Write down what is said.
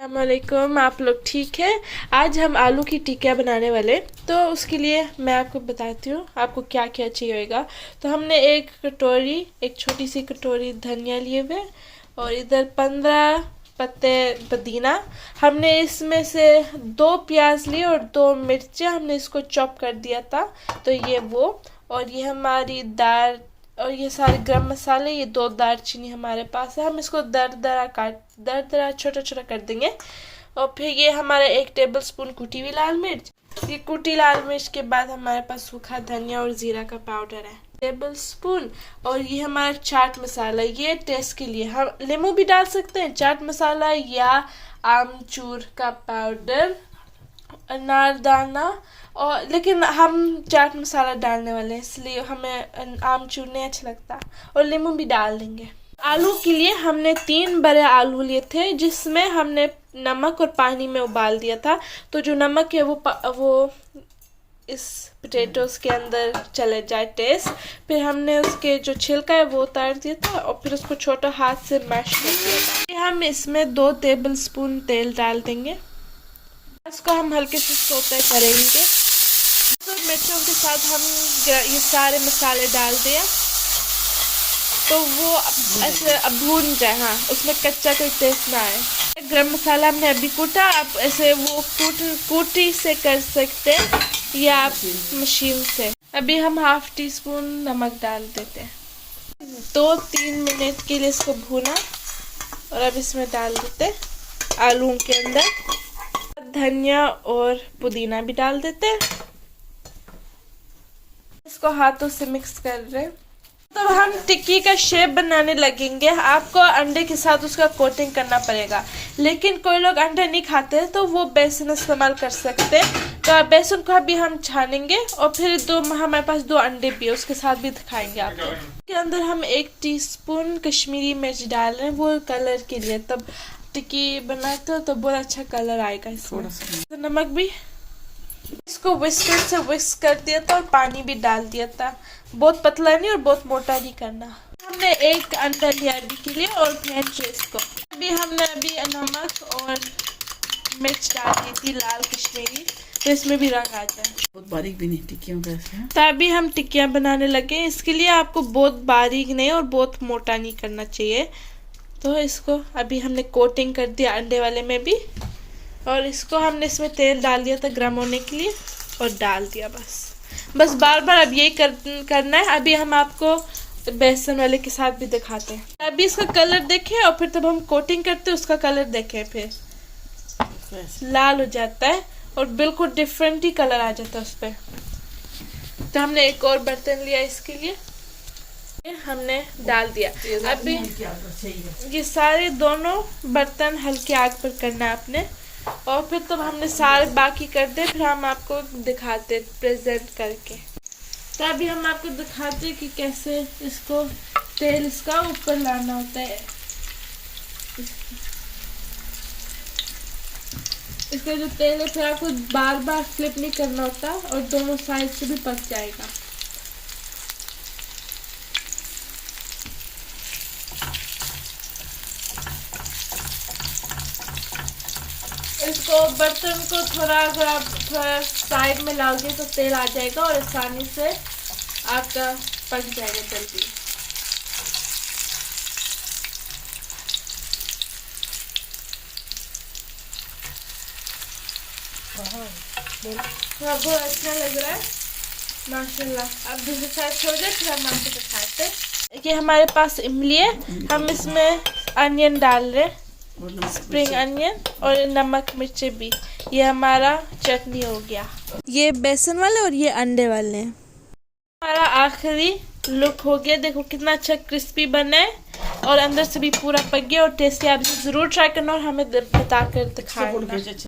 अस्सलामुअलैकुम। आप लोग ठीक है। आज हम आलू की टिक्कियाँ बनाने वाले, तो उसके लिए मैं आपको बताती हूँ आपको क्या क्या चाहिए होगा। तो हमने एक छोटी सी कटोरी धनिया लिए हुए और इधर 15 पत्ते पुदीना। हमने इसमें से 2 प्याज लिए और 2 मिर्चें हमने इसको चॉप कर दिया था। तो ये वो, और ये हमारी दाल और ये सारे गरम मसाले, ये 2 दालचीनी हमारे पास है। हम इसको दरदरा छोटा छोटा कर देंगे। और फिर ये हमारा 1 टेबल स्पून कुटी हुई लाल मिर्च। ये कुटी लाल मिर्च के बाद हमारे पास सूखा धनिया और जीरा का पाउडर है टेबल स्पून। और ये हमारा चाट मसाला, ये टेस्ट के लिए हम नींबू भी डाल सकते हैं। चाट मसाला या आमचूर का पाउडर, अनारदाना, और लेकिन हम चाट मसाला डालने वाले हैं इसलिए हमें आमचूर नहीं अच्छा लगता, और नींबू भी डाल देंगे। आलू के लिए हमने 3 बड़े आलू लिए थे, जिसमें हमने नमक और पानी में उबाल दिया था। तो जो नमक है वो इस पोटैटोस के अंदर चले जाए टेस्ट। फिर हमने उसके जो छिलका है वो उतार दिया था और फिर उसको छोटा हाथ से मैश कर दिया था। हम इसमें 2 टेबल स्पून तेल डाल देंगे। इसको हम हल्के से सोते करेंगे। तो मिर्चों के साथ हम ये सारे मसाले डाल दिया, तो वो ऐसे अब भून जाए। हाँ, उसमें कच्चा कोई टेस्ट ना आए। गरम मसाला हमने अभी कूटा, आप ऐसे वो कूटी से कर सकते हैं या आप मशीन से। अभी हम ½ टीस्पून नमक डाल देते हैं। 2-3 मिनट के लिए इसको भूना, और अब इसमें डाल देते आलू के अंदर धनिया और पुदीना भी डाल देते हैं। इसको हाथों से मिक्स कर रहे हैं। तो हम टिक्की का शेप बनाने लगेंगे। आपको अंडे के साथ उसका कोटिंग करना पड़ेगा, लेकिन कोई लोग अंडे नहीं खाते तो वो बेसन इस्तेमाल कर सकते हैं। तो बेसन को अभी हम छानेंगे और फिर हमारे पास 2 अंडे भी है, उसके साथ भी दिखाएंगे आपको। के अंदर हम 1 टीस्पून कश्मीरी मिर्च डाल रहे हैं, वो कलर के लिए। तब टिक्की बनाते हो तो बहुत अच्छा कलर आएगा इसमें। तो नमक भी, इसको विस्कर से विस्क कर दिया था और पानी भी डाल दिया था। बहुत पतला नहीं और बहुत मोटा नहीं करना। हमने 1 अंडा लिया अभी के लिए और फेंट इसको। हमने नमक और मिर्च डाल दी थी लाल कश्मीरी, तो इसमें भी रंग आ जाए। बहुत बारीक भी नहीं टिक्कियों का है। तो अभी हम टिक्कियाँ बनाने लगे। इसके लिए आपको बहुत बारीक नहीं और बहुत मोटा नहीं करना चाहिए। तो इसको अभी हमने कोटिंग कर दिया अंडे वाले में भी, और इसको हमने इसमें तेल डाल दिया था गर्म होने के लिए और डाल दिया। बस बार बार अब यही करना है। अभी हम आपको बेसन वाले के साथ भी दिखाते हैं। अभी इसका कलर देखें और फिर तब हम कोटिंग करते हैं उसका कलर देखें, फिर लाल हो जाता है और बिल्कुल डिफरेंट ही कलर आ जाता है उस पर। तो हमने एक और बर्तन लिया इसके लिए, हमने डाल दिया। अभी ये सारे दोनों बर्तन हल्के आग पर करना है आपने, और फिर तो हमने सारे बाकी कर दे, फिर हम आपको दिखाते प्रेजेंट करके। तो अभी हम आपको दिखाते कि कैसे इसको तेल इसका ऊपर लाना होता है। इसका जो तेल है फिर आपको बार बार फ्लिप नहीं करना होता और दोनों साइड से भी पक जाएगा। इसको बर्तन को अगर आप थोड़ा साइड में लाओगे तो तेल आ जाएगा और आसानी से आपका पक जाएगा जल्दी। बहुत अच्छा लग रहा है माशाल्लाह। अब दूसरी साइड छोड़ दे, फिर हम आपको दिखाते हैं। ये हमारे पास इमली है, हम इसमें अनियन डाल रहे हैं, स्प्रिंग अनियन और नमक मिर्ची भी। ये हमारा चटनी हो गया। ये बेसन वाले और ये अंडे वाले हैं। हमारा आखिरी लुक हो गया। देखो कितना अच्छा क्रिस्पी बना है और अंदर से भी पूरा पक गया और टेस्टी। आप जरूर ट्राई करना और हमें बताकर दिखाना।